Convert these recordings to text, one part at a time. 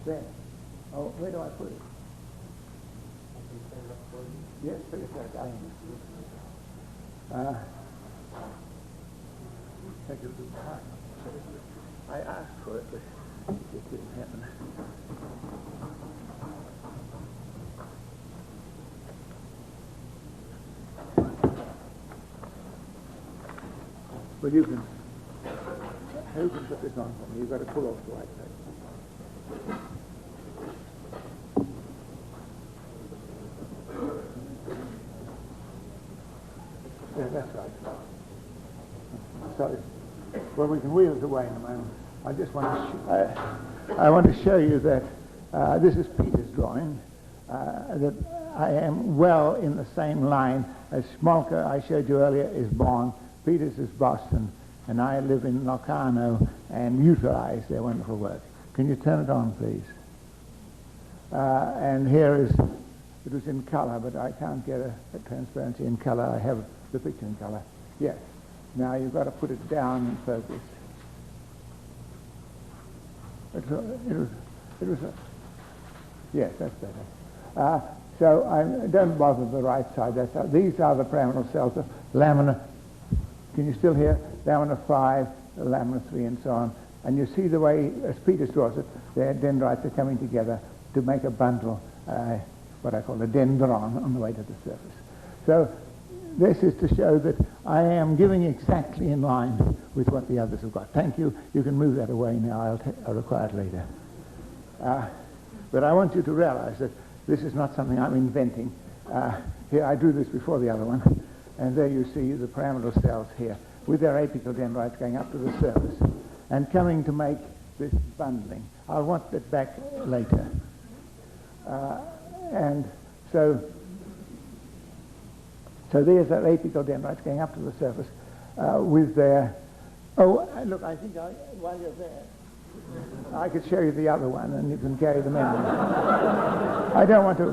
There. Oh, where do I put it? Yes, put it there. Take a good time. I asked for it, but it didn't happen. Well, you can put this on for me. You've got to pull off the white side. Yeah, that's right. Sorry. Well, we can wheel it away in a moment. I just want to I want to show you that this is Peter's drawing, that I am well in the same line as Schmolke, I showed you earlier, is Bonn, Peters is Boston, and I live in Locarno and utilize their wonderful work. Can you turn it on, please? And here is, it was in color, but I can't get a transparency in color. I have the picture in color. Yes. Now you've got to put it down and focus. Yes, that's better. So I don't bother the right side. These are the pyramidal cells of lamina. Can you still hear? Lamina 5, lamina 3, and so on. And you see the way, as Peters draws it, their dendrites are coming together to make a bundle, what I call a dendron, on the way to the surface. So this is to show that I am giving exactly in line with what the others have got. Thank you. You can move that away now. I'll require it later. But I want you to realize that this is not something I'm inventing. Here, I drew this before the other one. And there you see the pyramidal cells here with their apical dendrites going up to the surface and coming to make this bundling. I'll want that back later. And so there's that apical dendrites going up to the surface with their... Oh, look, I think while you're there, I could show you the other one and you can carry the memory. I don't want to...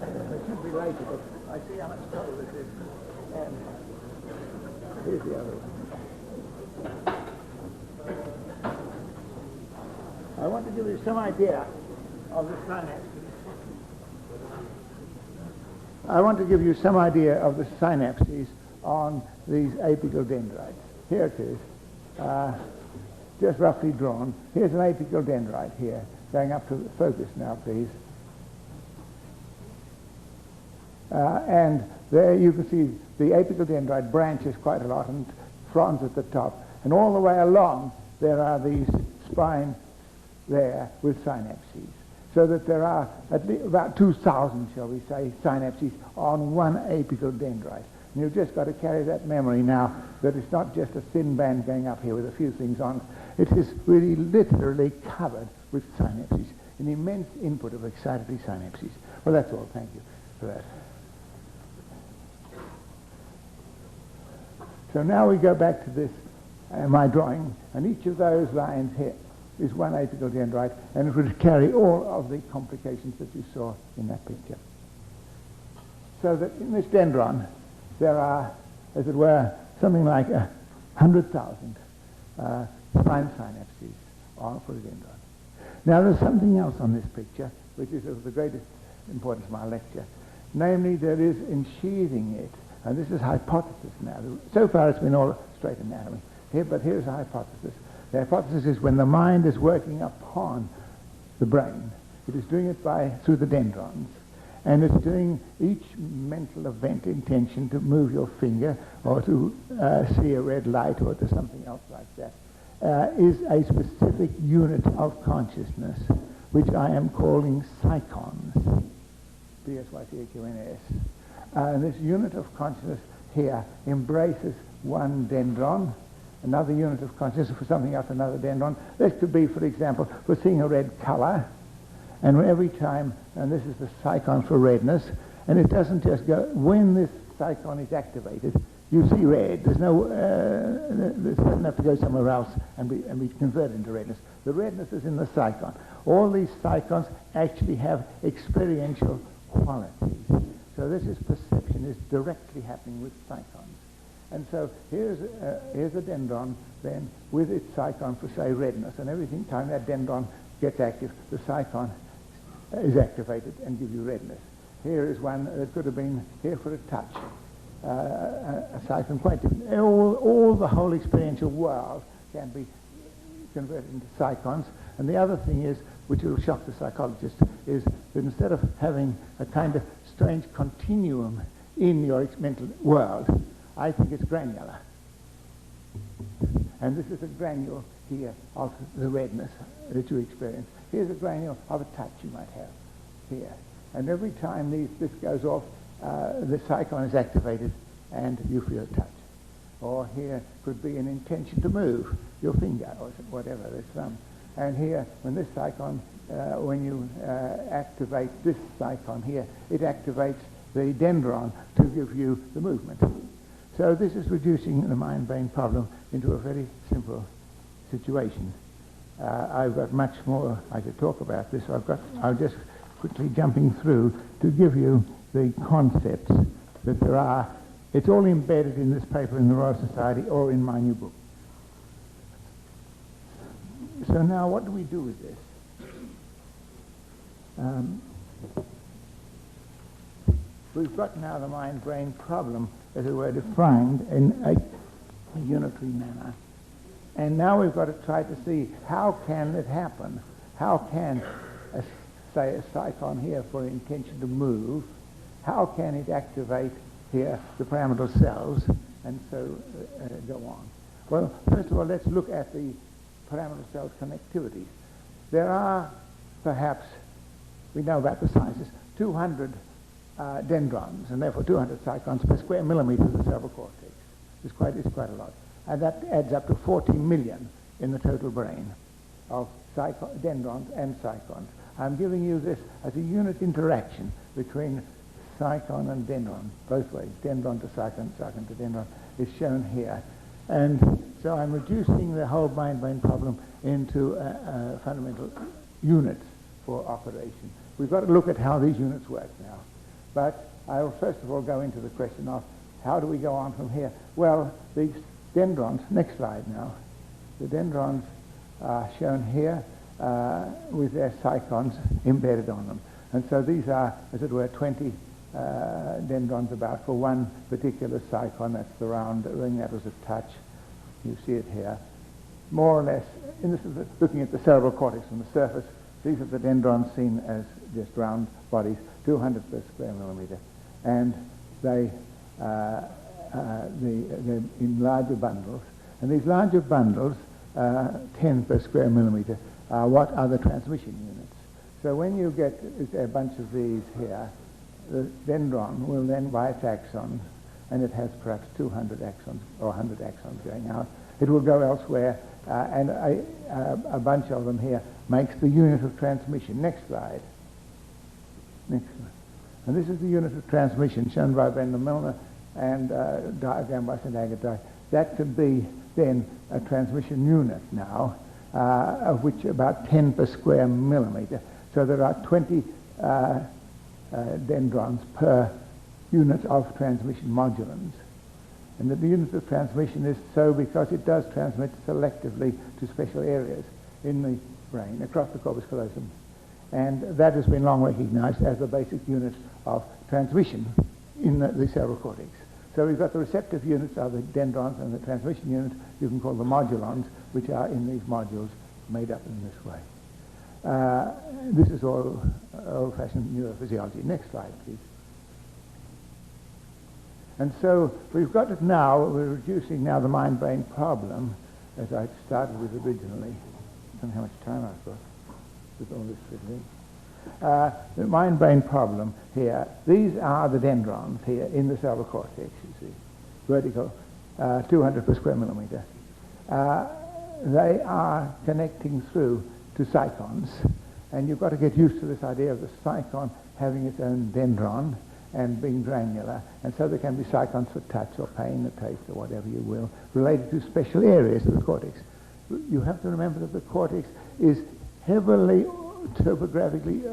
It should be later, but I see how much trouble this is. And here's the other one. I want to give you some idea of the synapses. I want to give you some idea of the synapses on these apical dendrites. Here it is, just roughly drawn. Here's an apical dendrite here, going up to the focus now, please. And there you can see the apical dendrite branches quite a lot and fronds at the top. And all the way along, there are these spines there with synapses. So that there are about 2,000, shall we say, synapses on one apical dendrite. And you've just got to carry that memory now that it's not just a thin band going up here with a few things on it. It is really literally covered with synapses, an immense input of excitatory synapses. Well, that's all. Thank you for that. So now we go back to this, my drawing, and each of those lines here is one apical dendrite, and it would carry all of the complications that you saw in that picture. So that in this dendron, there are, as it were, something like 100,000 spine synapses for a dendron. Now there's something else on this picture, which is of the greatest importance in my lecture. Namely, there is ensheathing it, and this is hypothesis now. So far it's been all straight anatomy. But here's a hypothesis. The hypothesis is when the mind is working upon the brain, it is doing it through the dendrons, and it's doing each mental event, intention to move your finger or to see a red light or to something else like that, is a specific unit of consciousness, which I am calling psychons, P-S-Y-C-H-O-N-S. And this unit of consciousness here embraces one dendron, another unit of consciousness for something else, another dendron. This could be, for example, for seeing a red color, and every time, and this is the psychon for redness, and it doesn't just go, when this psychon is activated, you see red. There's no, it doesn't have to go somewhere else and be converted into redness. The redness is in the psychon. All these psychons actually have experiential qualities. So this is perception, is directly happening with psychons. And so here's a dendron then with its cycon for, say, redness, and every time that dendron gets active, the cycon is activated and gives you redness. Here is one that could have been here for a touch, a cycon quite different. All the whole experiential world can be converted into cycons. And the other thing is, which will shock the psychologist, is that instead of having a kind of strange continuum in your mental world, I think it's granular. And this is a granule here of the redness that you experience. Here's a granule of a touch you might have here. And every time this goes off, the cycon is activated and you feel a touch. Or here could be an intention to move your finger or whatever, there's some. And here, when this cycon, when you activate this cycon here, it activates the dendron to give you the movement. So this is reducing the mind-brain problem into a very simple situation. I've got much more I could talk about this. I'm just quickly jumping through to give you the concepts that there are. It's all embedded in this paper in the Royal Society or in my new book. So now what do we do with this? We've got now the mind-brain problem, as it were, defined in a unitary manner. And now we've got to try to see how can it happen? How can, say, a cycon here for intention to move, how can it activate here the pyramidal cells and so go on? Well, first of all, let's look at the pyramidal cells connectivities. There are perhaps, we know about the sizes, 200 dendrons, and therefore 200 cycons per square millimeter of the cerebral cortex. It's quite a lot. And that adds up to 40 million in the total brain of dendrons and cycons. I'm giving you this as a unit interaction between cycon and dendron, both ways, dendron to cycon, cycon to dendron, is shown here. And so I'm reducing the whole mind-brain problem into fundamental units for operation. We've got to look at how these units work now. But I'll first of all go into the question of how do we go on from here? Well, these dendrons, next slide now, the dendrons are shown here with their cycons embedded on them. And so these are, as it were, 20 dendrons about for one particular cycon. That's the round ring that was a touch. You see it here. More or less, and this is looking at the cerebral cortex from the surface. These are the dendrons seen as just round bodies, 200 per square millimeter. And they're in larger bundles. And these larger bundles, 10 per square millimeter, are what are the transmission units. So when you get a bunch of these here, the dendron will then, by its axons, and it has perhaps 200 axons or 100 axons going out, it will go elsewhere, and a bunch of them here makes the unit of transmission. Next slide. Next slide. And this is the unit of transmission shown by Brendan Milner and diagram by St. Agatha. That could be then a transmission unit now, of which about 10 per square millimeter. So there are 20 dendrons per unit of transmission modulans. And the unit of transmission is so because it does transmit selectively to special areas in the brain, across the corpus callosum. And that has been long recognized as the basic unit of transmission in the cerebral cortex. So we've got the receptive units are the dendrons, and the transmission units you can call the modulons, which are in these modules made up in this way. This is all old-fashioned neurophysiology. Next slide, please. And so we've got it now, we're reducing now the mind-brain problem, as I started with originally. I don't know how much time I've got with all this fitted in. The mind-brain problem here, these are the dendrons here in the cerebral cortex, you see, vertical, 200 per square millimeter. They are connecting through to cycons, and you've got to get used to this idea of the cycon having its own dendron and being granular, and so there can be cycons for touch or pain or taste or whatever you will, related to special areas of the cortex. You have to remember that the cortex is heavily topographically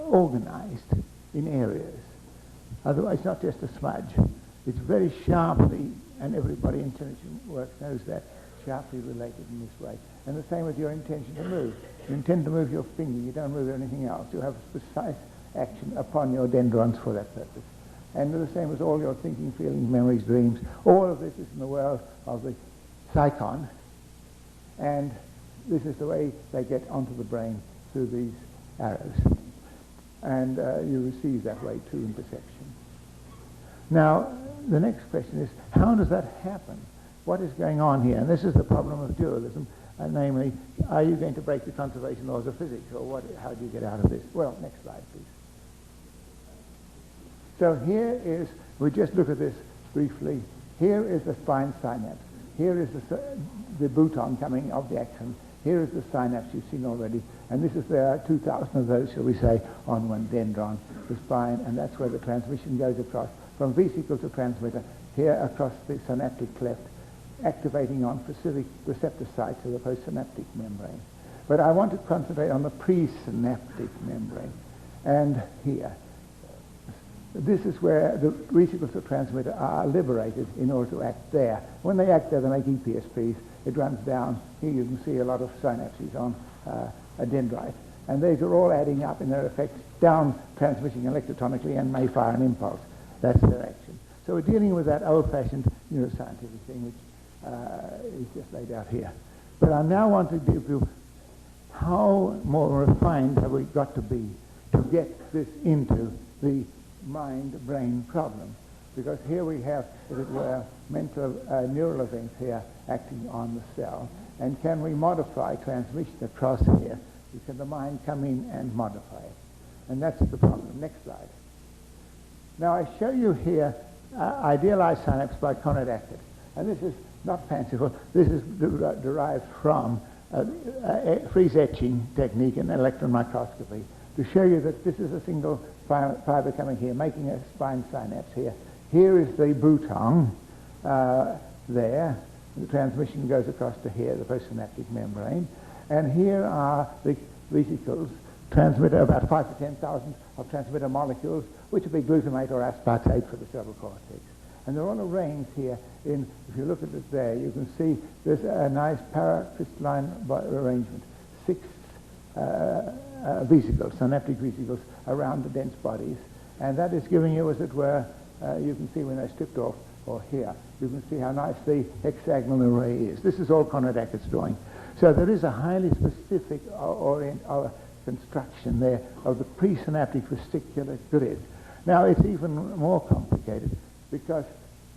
organized in areas. Otherwise, it's not just a smudge. It's very sharply, and everybody in tension work knows that, sharply related in this way. And the same with your intention to move. You intend to move your finger, you don't move anything else. You have a precise action upon your dendrons for that purpose. And the same as all your thinking, feelings, memories, dreams. All of this is in the world of the psychon, and this is the way they get onto the brain through these arrows. And you receive that way too in perception. Now, the next question is, how does that happen? What is going on here? And this is the problem of dualism, namely, are you going to break the conservation laws of physics, or what? How do you get out of this? Well, next slide, please. So here is, we just look at this briefly. Here is the spine synapse. Here is the bouton coming of the axon. Here is the synapse you've seen already. And this is, there are 2,000 of those, shall we say, on one dendron, the spine, and that's where the transmission goes across from vesicle to transmitter, here across the synaptic cleft, activating on specific receptor sites of the postsynaptic membrane. But I want to concentrate on the presynaptic membrane. And here, this is where the vesicles of transmitter are liberated in order to act there. When they act there, they make EPSPs. It runs down. Here you can see a lot of synapses on a dendrite. And these are all adding up in their effects, down transmitting electrotonically, and may fire an impulse. That's their action. So we're dealing with that old-fashioned neuroscientific thing, which is just laid out here. But I now want to give you how more refined have we got to be to get this into the mind-brain problem. Because here we have, as it were, mental neural events here acting on the cell. And can we modify transmission across here? Can the mind come in and modify it? And that's the problem. Next slide. Now I show you here idealized synapse by Conrad Acted. And this is not fanciful. This is derived from a freeze etching technique in electron microscopy to show you that this is a single fiber coming here, making a spine synapse here. Here is the bouton there. The transmission goes across to here, the postsynaptic membrane. And here are the vesicles, transmitter, about 5 to 10,000 of transmitter molecules, which would be glutamate or aspartate for the cerebral cortex. And they're all arranged here in, if you look at it there, you can see there's a nice paracrystalline arrangement. 6 vesicles, synaptic vesicles, around the dense bodies. And that is giving you, as it were, you can see when they're stripped off, or here, you can see how nice the hexagonal array is. This is all Conrad Ackert's drawing. So there is a highly specific construction there of the presynaptic vesicular grid. Now it's even more complicated because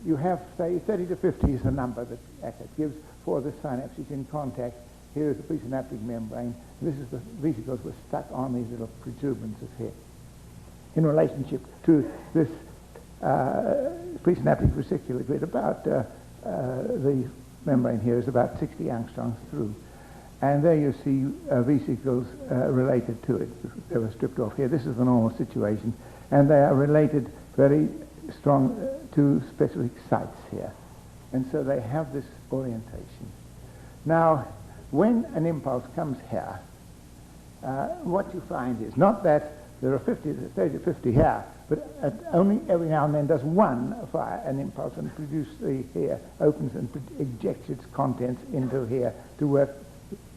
you have, say, 30 to 50 is the number that Ackert gives for the synapses in contact. Here is the presynaptic membrane. This is the vesicles were stuck on these little protuberances here. In relationship to this presynaptic vesicular grid, about the membrane here is about 60 angstroms through. And there you see vesicles related to it. They were stripped off here. This is the normal situation. And they are related very strong to specific sites here. And so they have this orientation. Now, when an impulse comes here, what you find is not that there are 30 to 50 here, but only every now and then does one fire an impulse and produce the here, opens and ejects its contents into here to work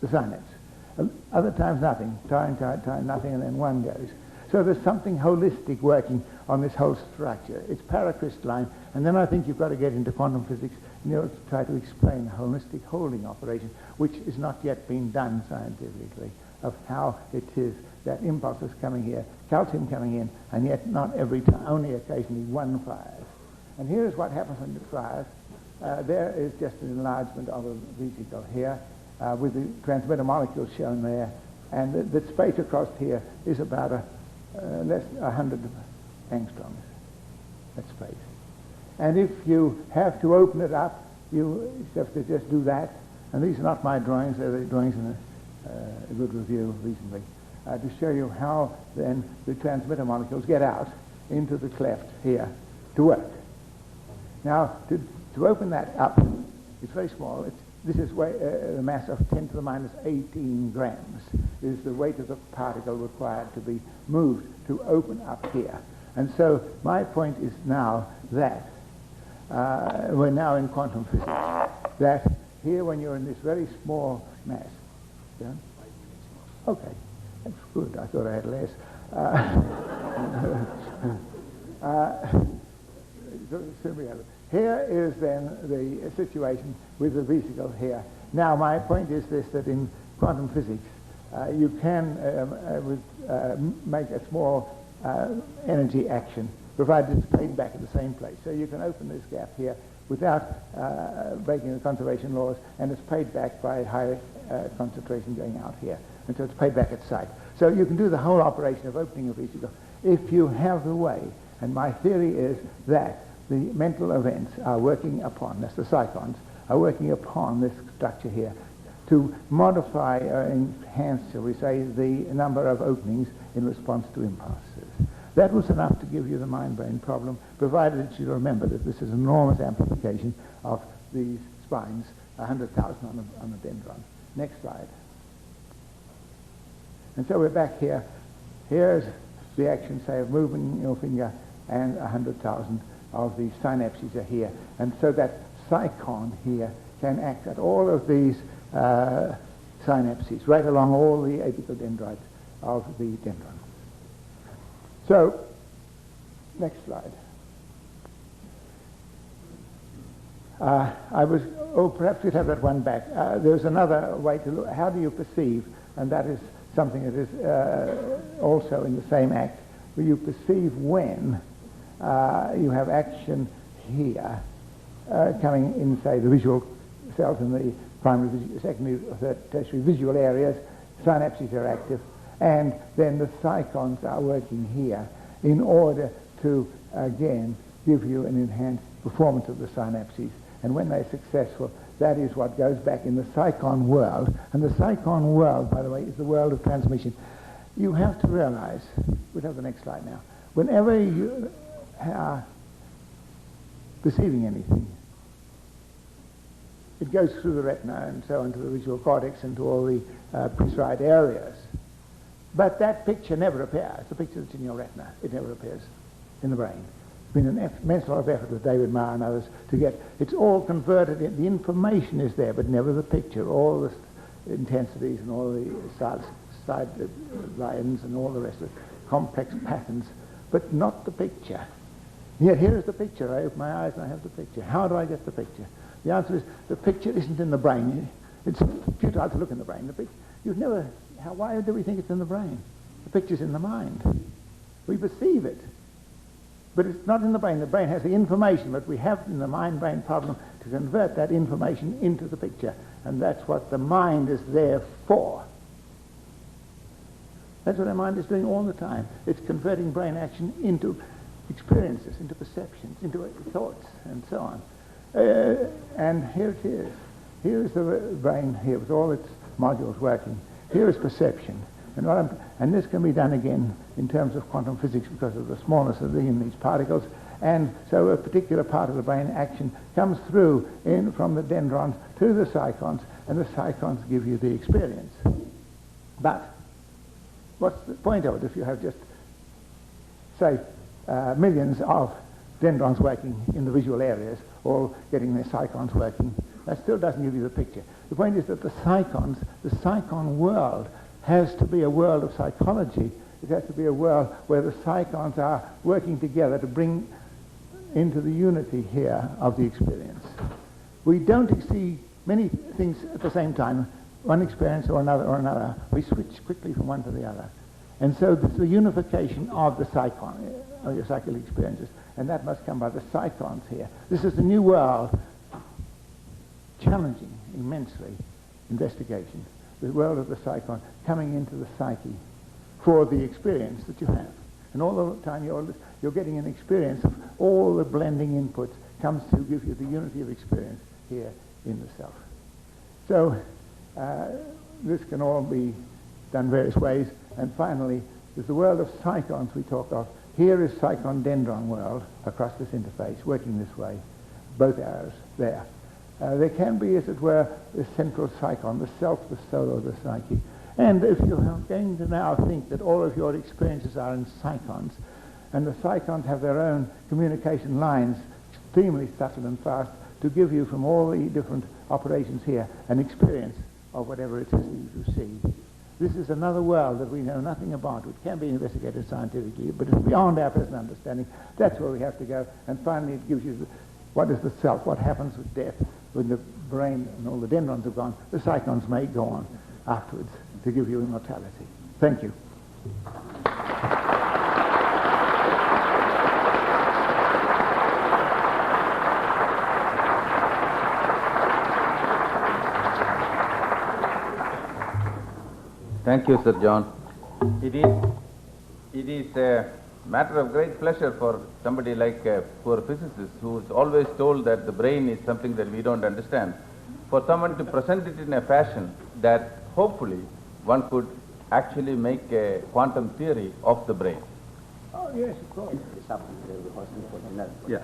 the synapse. Other times nothing, time, nothing, and then one goes. So there's something holistic working on this whole structure. It's paracrystalline, and then I think you've got to get into quantum physics in order to try to explain the holistic holding operation, which is not yet been done scientifically, of how it is that impulse is coming here, calcium coming in, and yet not every time, only occasionally one fires. And here's what happens when it fires. There is just an enlargement of a vesicle here, with the transmitter molecules shown there, and the space across here is about less 100 angstroms, that space. And if you have to open it up, you have to just do that. And these are not my drawings, they're the drawings in a good review recently, to show you how then the transmitter molecules get out into the cleft here to work. Now, to open that up, it's very small. This is the mass of 10 to the minus 18 grams is the weight of the particle required to be moved to open up here. And so my point is now that we're now in quantum physics, that here when you're in this very small mass, yeah? Okay, that's good. I thought I had less. Here is then the situation with the vesicle here. Now, my point is this, that in quantum physics, you can make a small energy action, provided it's paid back at the same place. So you can open this gap here without breaking the conservation laws, and it's paid back by high concentration going out here. And so it's paid back at sight. So you can do the whole operation of opening a vesicle if you have the way. And my theory is that the mental events are working upon, that's the psychons, are working upon this structure here to modify or enhance, shall we say, the number of openings in response to impulses. That was enough to give you the mind-brain problem, provided that you remember that this is an enormous amplification of these spines, 100,000 on a dendron. Next slide. And so we're back here. Here's the action, say, of moving your finger, and 100,000 of the synapses are here. And so that psychon here can act at all of these synapses, right along all the apical dendrites of the dendron. So, next slide. Perhaps we'd have that one back. There's another way to look. How do you perceive? And that is something that is also in the same act, where you perceive when you have action here coming in, say, the visual cells in the primary, secondary, tertiary visual areas. Synapses are active, and then the psychons are working here in order to, again, give you an enhanced performance of the synapses. And when they're successful, that is what goes back in the psychon world. And the psychon world, by the way, is the world of transmission. You have to realize, we'll have the next slide now, whenever you are perceiving anything, it goes through the retina and so into the visual cortex and to all the prescribed areas. But that picture never appears. The picture that's in your retina, it never appears in the brain. It's been an immense lot of effort with David Marr and others to get, it's all converted, the information is there, but never the picture, all the intensities and all the side lines and all the rest of it, complex patterns, but not the picture. Yet here is the picture. I open my eyes and I have the picture. How do I get the picture? The answer is the picture isn't in the brain. It's futile to look in the brain. The picture, you've never, why do we think it's in the brain? The picture's in the mind. We perceive it. But it's not in the brain. The brain has the information, but we have in the mind-brain problem to convert that information into the picture. And that's what the mind is there for. That's what our mind is doing all the time. It's converting brain action into experiences, into perceptions, into thoughts, and so on. And here it is. Here is the brain here with all its modules working. Here is perception. And this can be done again in terms of quantum physics because of the smallness of these particles. And so a particular part of the brain action comes through from the dendrons to the psychons, and the psychons give you the experience. But what's the point of it if you have just, say, millions of dendrons working in the visual areas, all getting their psychons working? That still doesn't give you the picture. The point is that the psychons, the psychon world, has to be a world of psychology. It has to be a world where the psychons are working together to bring into the unity here of the experience. We don't see many things at the same time, one experience or another. We switch quickly from one to the other. And so it's the unification of the psychon, of your psychical experiences, and that must come by the psychons here. This is the new world, challenging immensely investigation. The world of the psychon coming into the psyche for the experience that you have. And all the time you're getting an experience of all the blending inputs comes to give you the unity of experience here in the self. So this can all be done various ways. And finally, there's the world of psychons we talk of. Here is psychon dendron world across this interface, working this way, both arrows there. There can be, as it were, the central psychon, the self, the soul of the psyche. And if you're going to now think that all of your experiences are in psychons, and the psychons have their own communication lines extremely subtle and fast to give you from all the different operations here an experience of whatever it is that you see. This is another world that we know nothing about, which can be investigated scientifically, but it's beyond our present understanding. That's where we have to go. And finally, it gives you what is the self, what happens with death. When the brain and all the dendrons have gone, the psychons may go on afterwards to give you immortality. Thank you. Thank you, Sir John. It is a matter of great pleasure for somebody like a poor physicist who is always told that the brain is something that we don't understand, for someone to present it in a fashion that hopefully one could actually make a quantum theory of the brain. Oh, yes, of course. Yeah.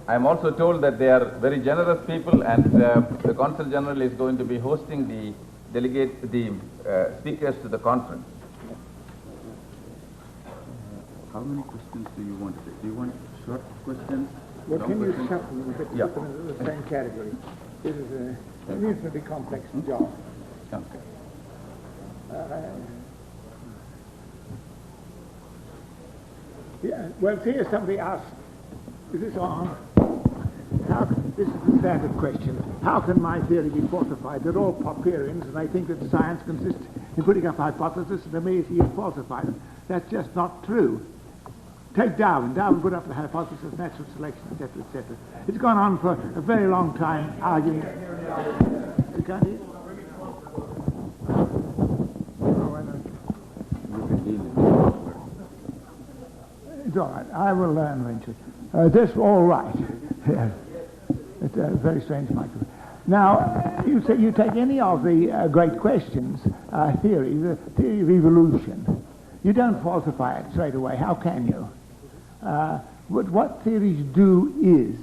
I am also told that they are very generous people, and the Consul General is going to be hosting the speakers to the conference. How many questions do you want to take? Do you want short questions? Well, long can you questions? shuffle them a bit to Yeah. put them into the same category? This is an infinitely complex job. Okay. Yeah, well, here somebody asked, is this on? This is the standard question. How can my theory be falsified? They're all Popperians, and they think that science consists in putting up hypotheses and immediately you falsify them. That's just not true. Take Darwin. Darwin put up the hypothesis of natural selection, etc., etc. It's gone on for a very long time arguing. You can't hear? It's all right. I will learn eventually. That's all right. Yes. It's a very strange microphone. Now, you take any of the great questions, theory, the theory of evolution. You don't falsify it straight away. How can you? What theories do is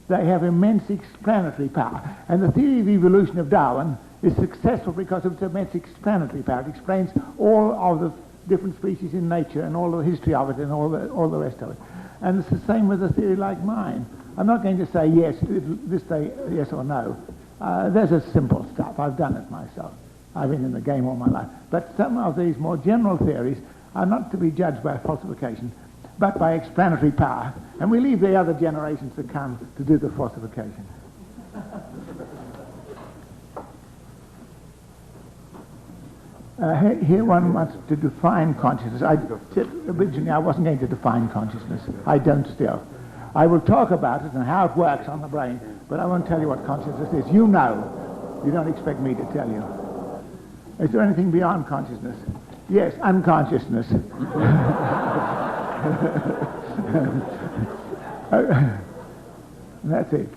they have immense explanatory power. And the theory of evolution of Darwin is successful because of its immense explanatory power. It explains all of the different species in nature and all the history of it and all the rest of it. And it's the same with a theory like mine. I'm not going to say yes, this day, yes or no. There's a simple stuff. I've done it myself. I've been in the game all my life. But some of these more general theories are not to be judged by falsification, but by explanatory power. And we leave the other generations to come to do the falsification. Here one wants to define consciousness. I said originally I wasn't going to define consciousness. I don't still. I will talk about it and how it works on the brain, but I won't tell you what consciousness is. You know. You don't expect me to tell you. Is there anything beyond consciousness? Yes, unconsciousness. That's it.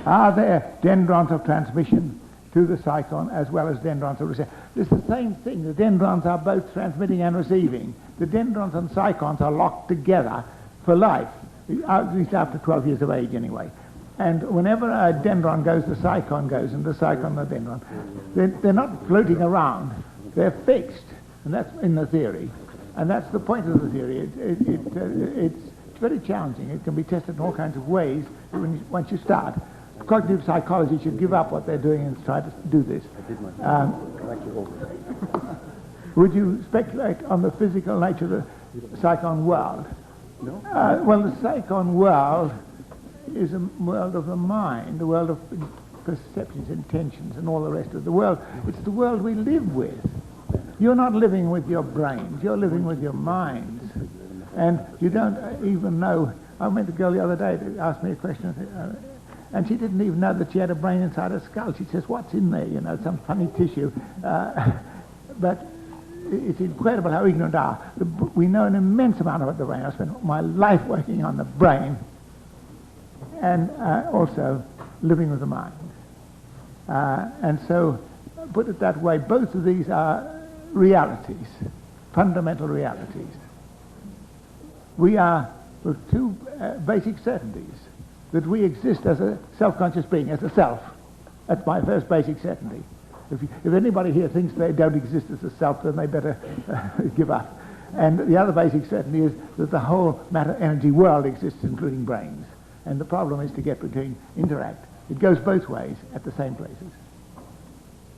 Are there dendrons of transmission to the psychon as well as dendrons of reception? It's the same thing. The dendrons are both transmitting and receiving. The dendrons and psychons are locked together for life, at least after 12 years of age anyway. And whenever a dendron goes, the psychon goes, and the psychon, the dendron. They're not floating around. They're fixed, and that's in the theory. And that's the point of the theory. It's very challenging. It can be tested in all kinds of ways once you start. Cognitive psychology should give up what they're doing and try to do this. Would you speculate on the physical nature of the psychon world? No. Well, the psychon world is a world of the mind, the world of perceptions, intentions, and all the rest of the world. It's the world we live with. You're not living with your brains. You're living with your minds. And you don't even know. I met a girl the other day that asked me a question, and she didn't even know that she had a brain inside her skull. She says, what's in there? You know, some funny tissue. But it's incredible how ignorant we are. We know an immense amount about the brain. I spent my life working on the brain and also living with the mind. And so, put it that way, both of these are realities, fundamental realities. We are with two basic certainties, that we exist as a self-conscious being, as a self. That's my first basic certainty. If anybody here thinks they don't exist as a self, then they better give up. And the other basic certainty is that the whole matter-energy world exists, including brains. And the problem is to get between interact. It goes both ways at the same places.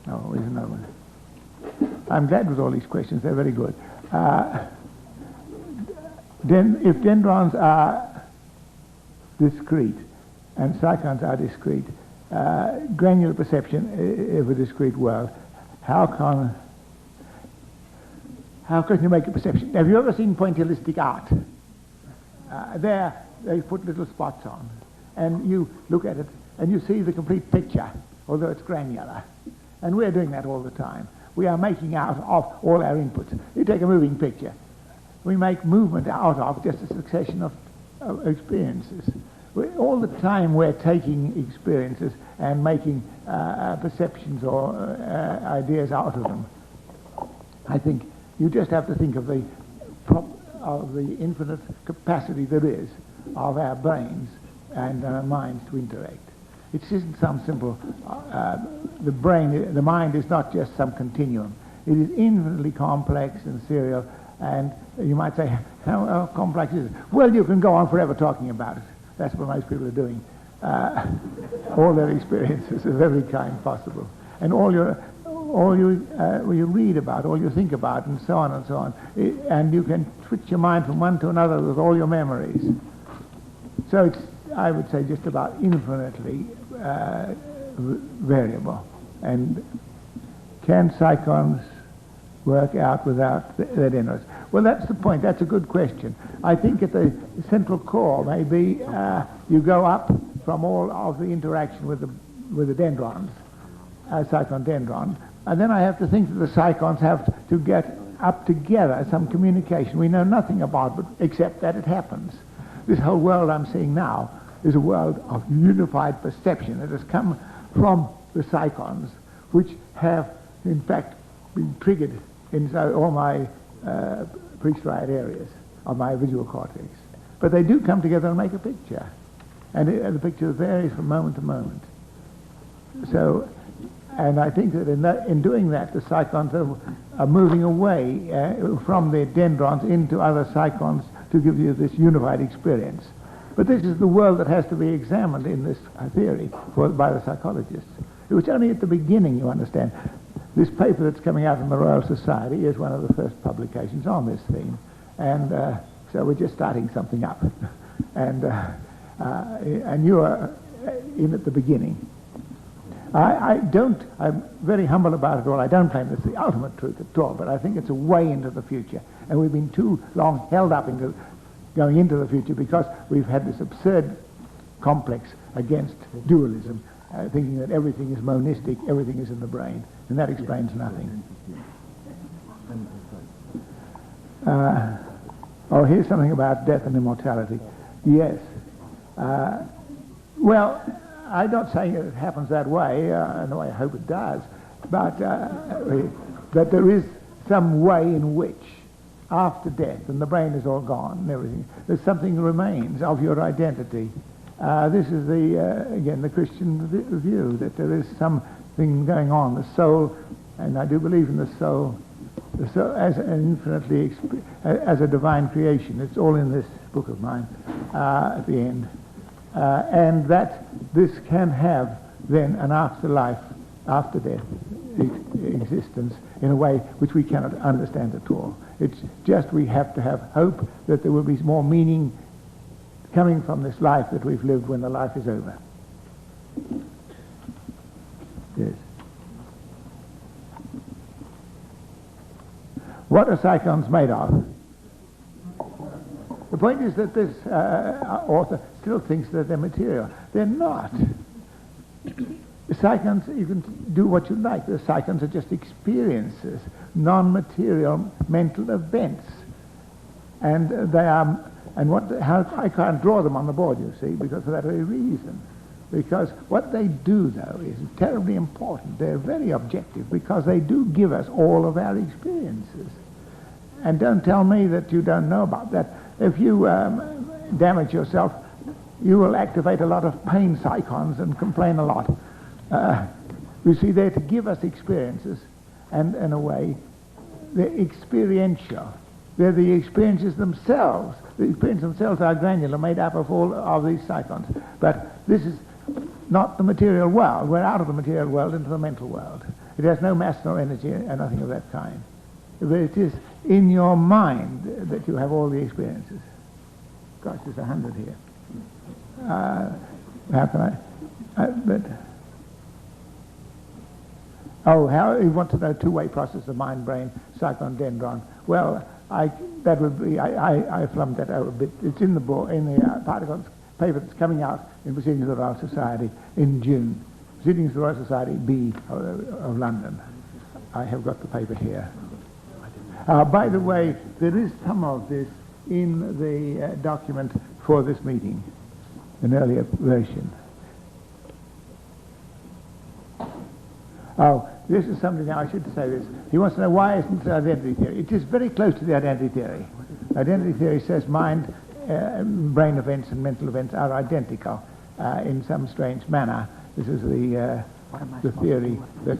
Oh, there's another one. I'm glad with all these questions. They're very good. If dendrons are discrete and cyclons are discrete, granular perception of a discrete world, how can you make a perception? Have you ever seen pointillistic art? There they put little spots on, and you look at it and you see the complete picture, although it's granular. And we're doing that all the time. We are making out of all our inputs. You take a moving picture. We make movement out of just a succession of experiences. All the time we're taking experiences and making perceptions or ideas out of them. I think you just have to think of the infinite capacity there is of our brains and our minds to interact. It isn't some simple, the mind is not just some continuum. It is infinitely complex and serial, and you might say, how complex is it? Well, you can go on forever talking about it. That's what most people are doing. All their experiences of every kind possible. And all you read about, all you think about, and so on and so on. And you can switch your mind from one to another with all your memories. So it's, I would say, just about infinitely variable. And can cyclones work out without their dendrons? Well, that's the point. That's a good question. I think at the central core, maybe you go up from all of the interaction with the dendrons, cyclone dendron, and then I have to think that the cyclones have to get up together, some communication. We know nothing about it except that it happens. This whole world I'm seeing now is a world of unified perception that has come from the cyclones, which have, in fact, been triggered in all my pre-striate areas of my visual cortex. But they do come together and make a picture. And the picture varies from moment to moment. So, and I think that in doing that, the cyclones are moving away from the dendrons into other cyclones to give you this unified experience. But this is the world that has to be examined in this theory by the psychologists. It was only at the beginning, you understand. This paper that's coming out from the Royal Society is one of the first publications on this theme. And so we're just starting something up. And you are in at the beginning. I'm very humble about it all. I don't claim it's the ultimate truth at all, but I think it's a way into the future. And we've been too long held up into going into the future because we've had this absurd complex against dualism, thinking that everything is monistic, everything is in the brain, and that explains nothing. Here's something about death and immortality. Yes. Well, I'm not saying it happens that way, no, I hope it does, but that there is some way in which after death, and the brain is all gone and everything, there's something remains of your identity. This is again, the Christian view, that there is something going on, the soul, and I do believe in the soul as an infinitely, as a divine creation. It's all in this book of mine at the end. And that this can have then an afterlife, after death existence in a way which we cannot understand at all. It's just we have to have hope that there will be more meaning coming from this life that we've lived when the life is over. Yes. What are cyclones made of? The point is that this author still thinks that they're material. They're not. The cyclones, you can do what you like. The cyclones are just experiences, non-material mental events. And they are, and I can't draw them on the board, you see, because of that very reason. Because what they do, though, is terribly important. They're very objective because they do give us all of our experiences. And don't tell me that you don't know about that. If you damage yourself, you will activate a lot of pain cyclones and complain a lot. You see, they're to give us experiences, and in a way, they're experiential. They're the experiences themselves. The experiences themselves are granular, made up of all of these cyclones. But this is not the material world. We're out of the material world into the mental world. It has no mass nor energy and nothing of that kind. But it is in your mind that you have all the experiences. Gosh, there's 100 here. How can how you want to know two-way process of mind-brain, cyclone, dendron. Well, I flubbed that out a bit. It's in the book, in the particles paper that's coming out in Proceedings of the Royal Society in June. Proceedings of the Royal Society B of London. I have got the paper here. By the way, there is some of this in the document for this meeting, an earlier version. Oh, this is something now, I should say this. He wants to know why isn't it identity theory? It is very close to the identity theory. Identity theory says mind, brain events and mental events are identical in some strange manner. This is the theory that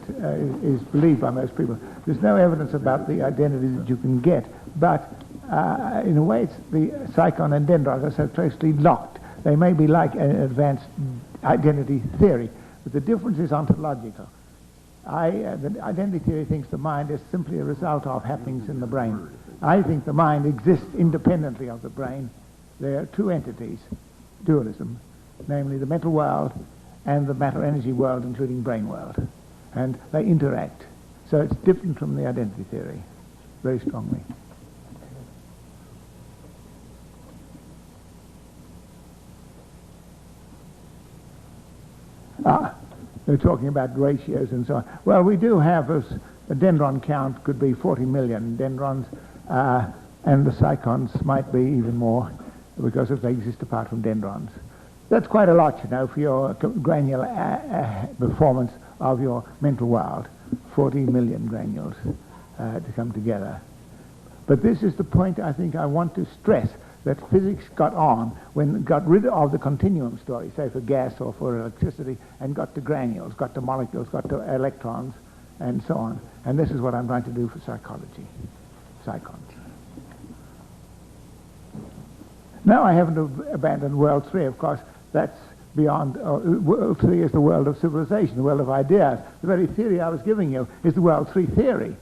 is believed by most people. There's no evidence about the identity that you can get, but in a way it's the cyclone and dendrons are so closely locked. They may be like an advanced identity theory, but the difference is ontological. The identity theory thinks the mind is simply a result of happenings in the brain. I think the mind exists independently of the brain. There are two entities, dualism, namely the mental world and the matter-energy world, including brain world. And they interact. So it's different from the identity theory, very strongly. They're talking about ratios and so on. Well, we do have a dendron count could be 40 million dendrons, and the cyclones might be even more because they exist apart from dendrons. That's quite a lot, you know, for your granular performance of your mental world. 40 million granules to come together. But this is the point I think I want to stress, that physics got on when it got rid of the continuum story, say for gas or for electricity, and got to granules, got to molecules, got to electrons, and so on. And this is what I'm trying to do for psychology, cyclones. Now I haven't abandoned World 3, of course. That's beyond, World 3 is the world of civilization, the world of ideas. The very theory I was giving you is the World 3 theory.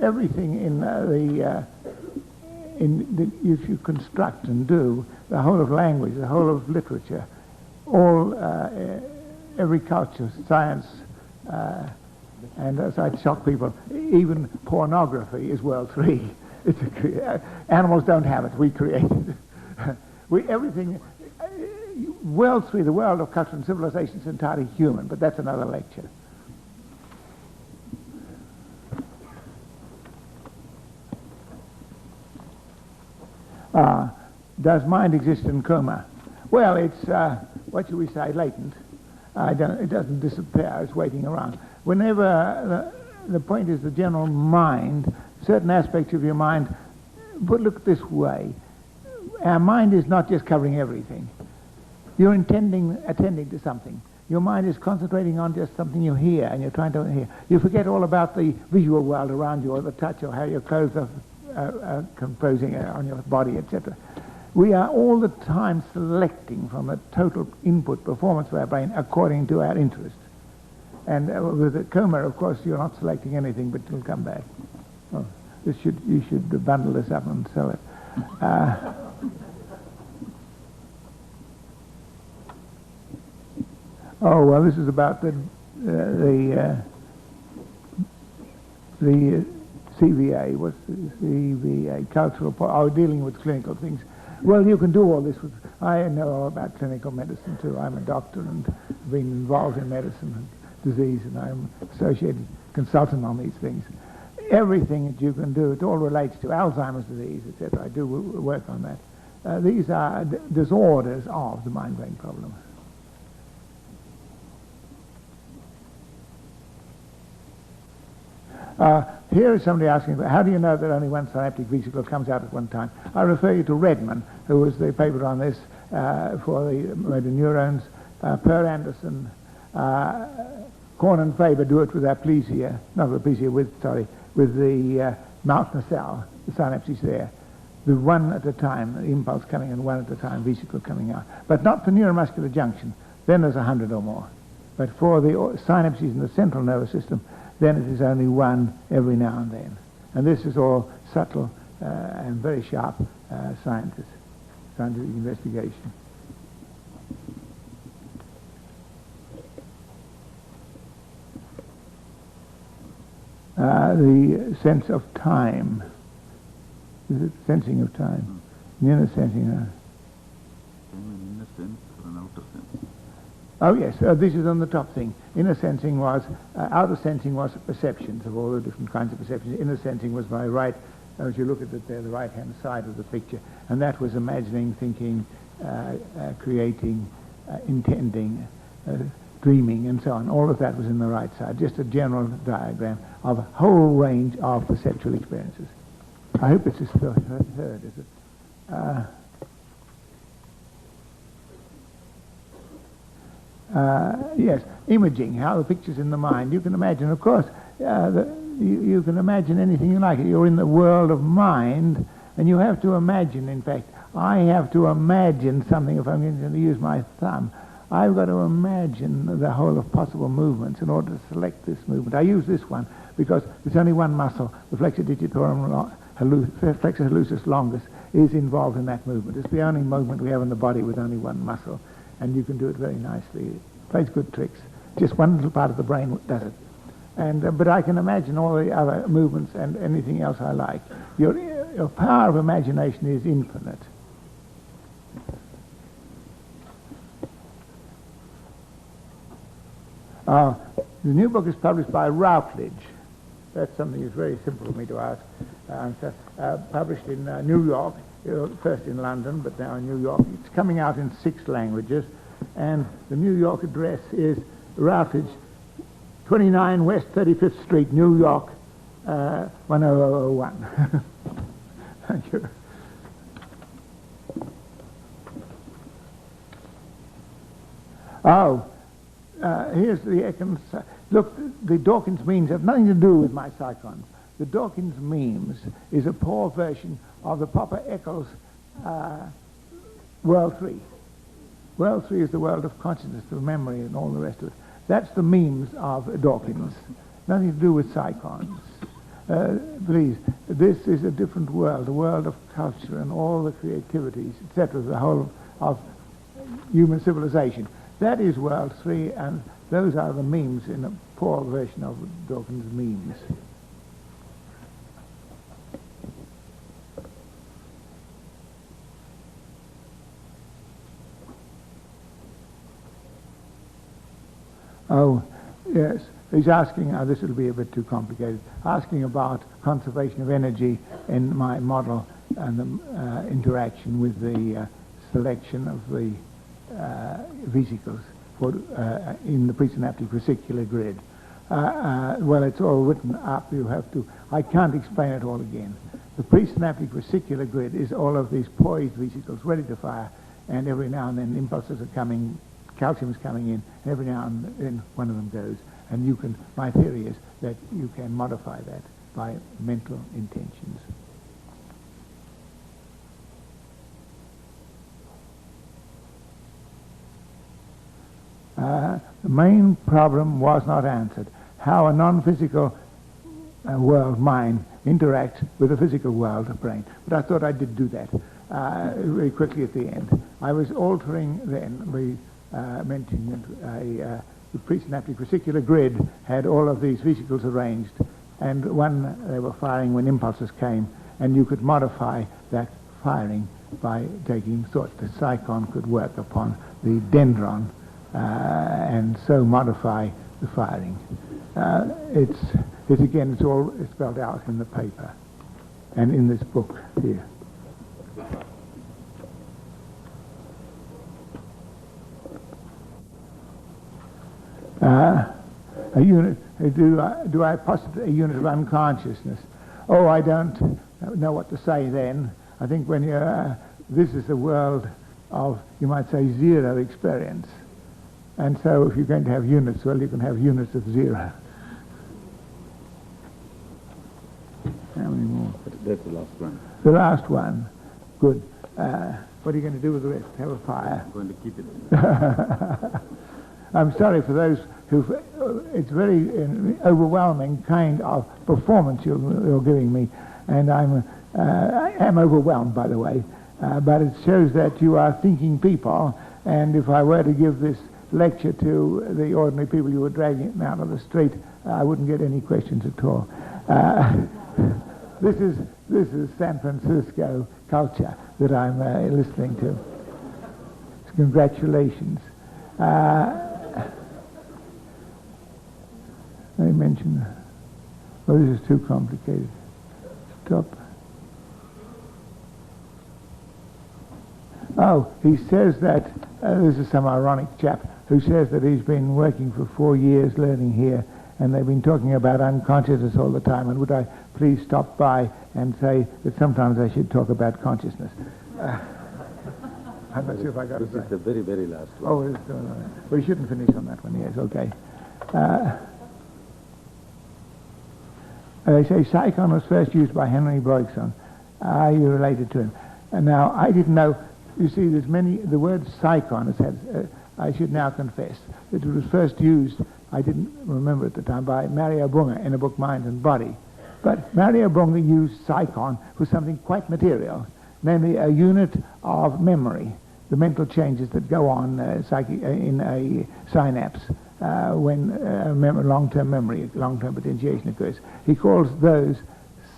Everything if you construct and do, the whole of language, the whole of literature, all, every culture, science, and as I'd shock people, even pornography is World 3. Animals don't have it, we create it. Everything, World 3, the world of culture and civilization, is entirely human, but that's another lecture. Does mind exist in coma? Well, it's, what should we say, latent. It doesn't disappear, it's waiting around. Whenever, the point is the general mind, certain aspects of your mind, but look this way, our mind is not just covering everything. You're attending to something. Your mind is concentrating on just something you hear, and you're trying to hear. You forget all about the visual world around you, or the touch, or how your clothes are composing on your body, etc. We are all the time selecting from a total input performance of our brain according to our interest. And with a coma, of course, you're not selecting anything, but it'll come back. Oh, you should bundle this up and sell it. Oh, well, this is about the CVA. What's the CVA? Cultural, dealing with clinical things. Well, you can do all this with, I know all about clinical medicine too. I'm a doctor and been involved in medicine and disease, and I'm associated consultant on these things. Everything that you can do, it all relates to Alzheimer's disease, etc. I do work on that. These are disorders of the mind-brain problem. Here is somebody asking, how do you know that only one synaptic vesicle comes out at one time? I refer you to Redman, who was the paper on this for the motor neurons. Per Anderson, Korn and Faber do it with aplesia, not aplesia, with the mouth nacelle, the synapses there, the one at a time, the impulse coming in, one at a time, vesicle coming out. But not for neuromuscular junction. Then there's 100 or more. But for the synapses in the central nervous system, then it is only one every now and then. And this is all subtle and very sharp scientific investigation. The sense of time. Is it sensing of time? The inner sensing. An inner sense or an outer sense? Oh yes, this is on the top thing. Inner sensing was, outer sensing was perceptions of all the different kinds of perceptions. Inner sensing was my right, as you look at it there, the right-hand side of the picture. And that was imagining, thinking, creating, intending, dreaming, and so on. All of that was in the right side. Just a general diagram of a whole range of perceptual experiences. I hope it's just heard, is it? Yes, imaging, how the picture's in the mind. You can imagine, of course, you can imagine anything you like. You're in the world of mind, and you have to imagine, in fact. I have to imagine something. If I'm going to use my thumb, I've got to imagine the whole of possible movements in order to select this movement. I use this one because there's only one muscle, the flexor digitorum flexor hallucis longus, is involved in that movement. It's the only movement we have in the body with only one muscle, and you can do it very nicely. It plays good tricks. Just one little part of the brain does it. And but I can imagine all the other movements and anything else I like. Your power of imagination is infinite. The new book is published by Routledge. That's something that's very simple for me to ask. Published in New York, first in London, but now in New York. It's coming out in 6 languages, and the New York address is Routledge, 29 West 35th Street, New York, 10001. Thank you. Here's the look, the Dawkins memes have nothing to do with my psychons. The Dawkins memes is a poor version of the Popper-Eccles World 3. World 3 is the world of consciousness, of memory, and all the rest of it. That's the memes of Dawkins. Nothing to do with psychons. Please, this is a different world, a world of culture and all the creativities, etc., the whole of human civilization. That is World 3, and those are the memes in a poor version of Dawkins' memes. Oh, yes. He's asking, this will be a bit too complicated, asking about conservation of energy in my model and the interaction with the selection of the vesicles for, in the presynaptic vesicular grid. Well, it's all written up. You have to, I can't explain it all again. The presynaptic vesicular grid is all of these poised vesicles ready to fire, and every now and then impulses are coming, calcium is coming in, and every now and then one of them goes. And you can, my theory is that you can modify that by mental intentions. The main problem was not answered. How a non-physical world, mind, interacts with a physical world, brain. But I thought I did do that very quickly at the end. I was altering then, we mentioned the presynaptic vesicular grid had all of these vesicles arranged, and they were firing when impulses came, and you could modify that firing by taking thought the psychon could work upon the dendron and so modify the firing. It's all spelled out in the paper and in this book here. A unit, do I postulate a unit of unconsciousness? Oh, I don't know what to say then. I think when you're, this is the world of, you might say, zero experience. And so if you're going to have units, well, you can have units of zero. How many more? That's the last one. The last one. Good. What are you going to do with the rest? Have a fire? I'm going to keep it. I'm sorry for those who. It's very overwhelming kind of performance you're giving me, and I am overwhelmed, by the way. But it shows that you are thinking people, and if I were to give this lecture to the ordinary people you were dragging out of the street, I wouldn't get any questions at all. This is San Francisco culture that I'm listening to. Congratulations. Let me mention. Oh, this is too complicated. Stop. Oh, he says that this is some ironic chap who says that he's been working for 4 years learning here, and they've been talking about unconsciousness all the time, and would I please stop by and say that sometimes I should talk about consciousness. I'm not sure if I got it This right. is the very, very last one. Oh, it's doing all right. We shouldn't finish on that one, yes, okay. They say Psychon was first used by Henry Bergson. Are you related to him? And now, I didn't know, you see, there's many, the word Psychon has had, I should now confess, that it was first used, I didn't remember at the time, by Mario Bunge in the book Mind and Body. But Mario Bunge used Psychon for something quite material, namely a unit of memory, the mental changes that go on in a synapse when long-term memory, long-term potentiation occurs. He calls those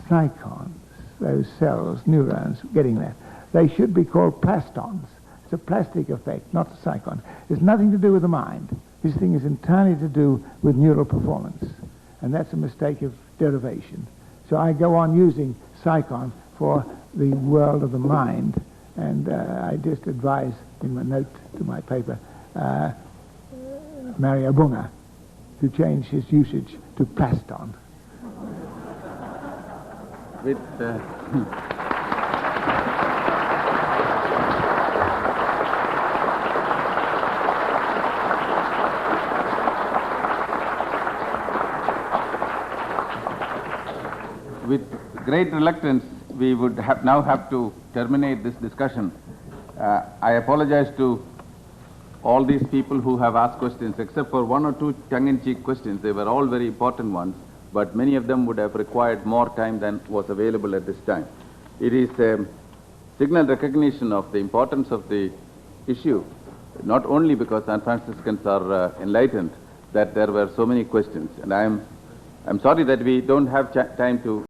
psychons, those cells, neurons, getting that. They should be called plastons. It's a plastic effect, not a psychon. It's nothing to do with the mind. This thing is entirely to do with neural performance. And that's a mistake of derivation. So I go on using psychon for the world of the mind, and I just advise in my note to my paper Mario Bunge to change his usage to plaston. With great reluctance, we would now have to terminate this discussion. I apologize to all these people who have asked questions, except for one or two tongue-in-cheek questions. They were all very important ones, but many of them would have required more time than was available at this time. It is a signal recognition of the importance of the issue, not only because San Franciscans are enlightened, that there were so many questions. And I'm sorry that we don't have time to